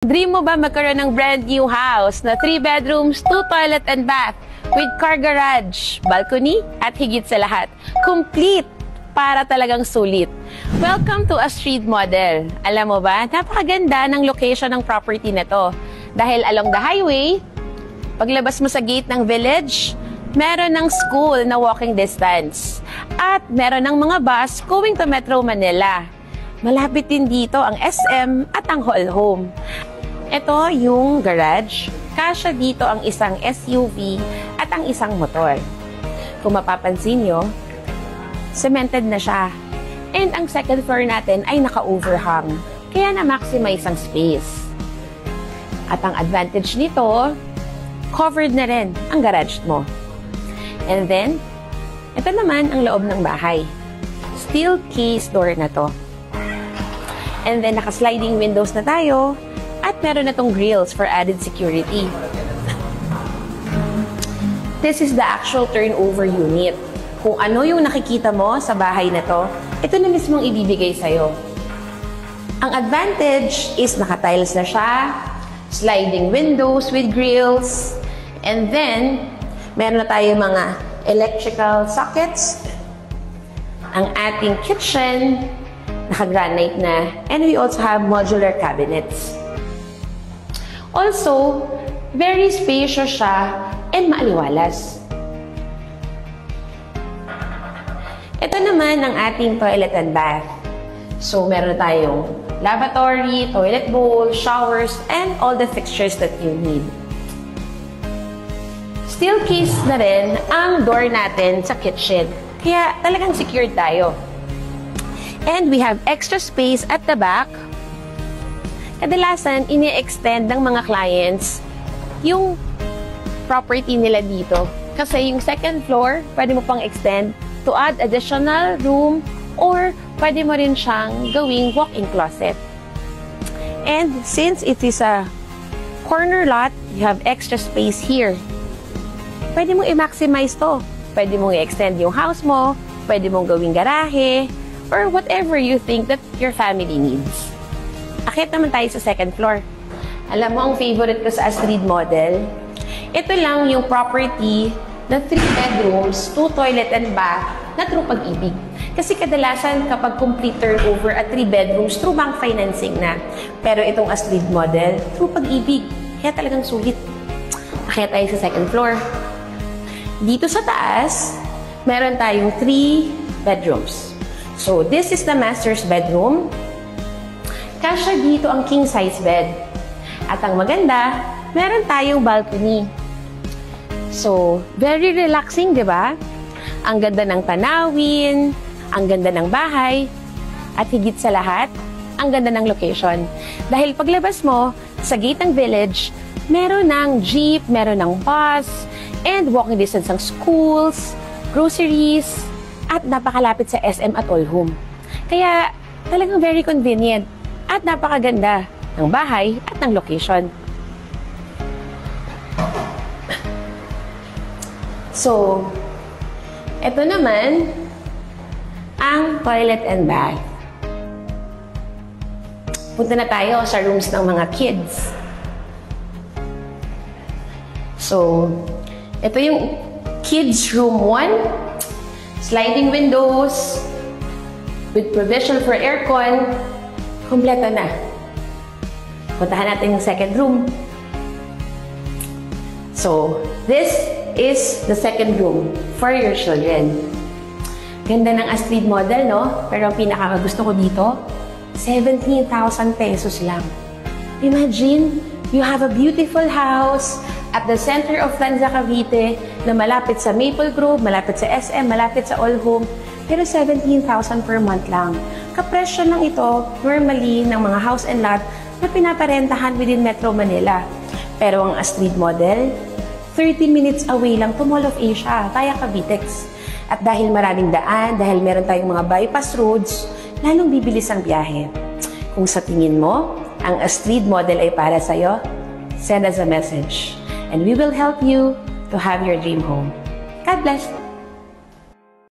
Dream mo ba magkaroon ng brand new house na 3 bedrooms, 2 toilet and bath with car garage, balcony, at higit sa lahat, complete para talagang sulit? Welcome to a street model. Alam mo ba, napakaganda ng location ng property na to. Dahil along the highway, paglabas mo sa gate ng village, meron ng school na walking distance. At meron ng mga bus going to Metro Manila. Malapit din dito ang SM at ang Hall Home. Ito yung garage. Kasya dito ang isang SUV at ang isang motor. Kung mapapansin nyo, cemented na siya. And ang second floor natin ay naka-overhang. Kaya na-maximize ang space. At ang advantage nito, covered na rin ang garage mo. And then, ito naman ang loob ng bahay. Steel case door na to. And then, naka-sliding windows na tayo. At meron na tong grills for added security. This is the actual turnover unit. Kung ano yung nakikita mo sa bahay na to, ito na mismong ibibigay sa'yo. Ang advantage is naka-tiles na siya, sliding windows with grills, and then, meron na tayo mga electrical sockets, ang ating kitchen, naka-granite na, and we also have modular cabinets. Also, very spacious siya and maaliwalas. Ito naman ang ating toilet and bath. So, meron tayong lavatory, toilet bowl, showers, and all the fixtures that you need. Steel case na rin ang door natin sa kitchen. Kaya talagang secured tayo. And we have extra space at the back. Kadalasan, ini-extend ng mga clients yung property nila dito. Kasi yung second floor, pwede mo pang extend to add additional room or pwede mo rin siyang gawing walk-in closet. And since it is a corner lot, you have extra space here. Pwede mong i-maximize to. Pwede mong i-extend yung house mo, pwede mong gawing garahe, or whatever you think that your family needs. Akit naman tayo sa second floor. Alam mo, ang favorite ko sa Astrid model, ito lang yung property na 3 bedrooms, 2 toilet and bath na through Pag-ibig. Kasi kadalasan kapag complete turnover at 3 bedrooms, through bank financing na. Pero itong Astrid model, through Pag-ibig. Kaya talagang sulit. Akit tayo sa second floor. Dito sa taas, meron tayong 3 bedrooms. So, this is the master's bedroom. Kasya dito ang king-size bed. At ang maganda, meron tayong balcony. So, very relaxing, di ba? Ang ganda ng tanawin, ang ganda ng bahay, at higit sa lahat, ang ganda ng location. Dahil paglabas mo, sa gate ng village, meron ng jeep, meron ng bus, and walking distance ng schools, groceries, at napakalapit sa SM at All Home. Kaya, talagang very convenient. At napakaganda ng bahay at ng location. So, ito naman ang toilet and bath. Punta na tayo sa rooms ng mga kids. So, ito yung kids room 1. Sliding windows with provision for aircon. Kompleto na. Puntahan natin yung second room. So, this is the second room for your children. Ganda ng Astrid model, no? Pero ang pinakagusto ko dito, 17,000 pesos lang. Imagine, you have a beautiful house at the center of Lanza, Cavite na malapit sa Maple Grove, malapit sa SM, malapit sa All Home. Pero 17,000 per month lang. Kapresyo lang ito normally ng mga house and lot na pinaparentahan within Metro Manila. Pero ang Astrid model, 30 minutes away lang to Mall of Asia, via Cavitex. At dahil maraming daan, dahil meron tayong mga bypass roads, lalong bibilis ang biyahe. Kung sa tingin mo, ang Astrid model ay para sa'yo, send us a message. And we will help you to have your dream home. God bless!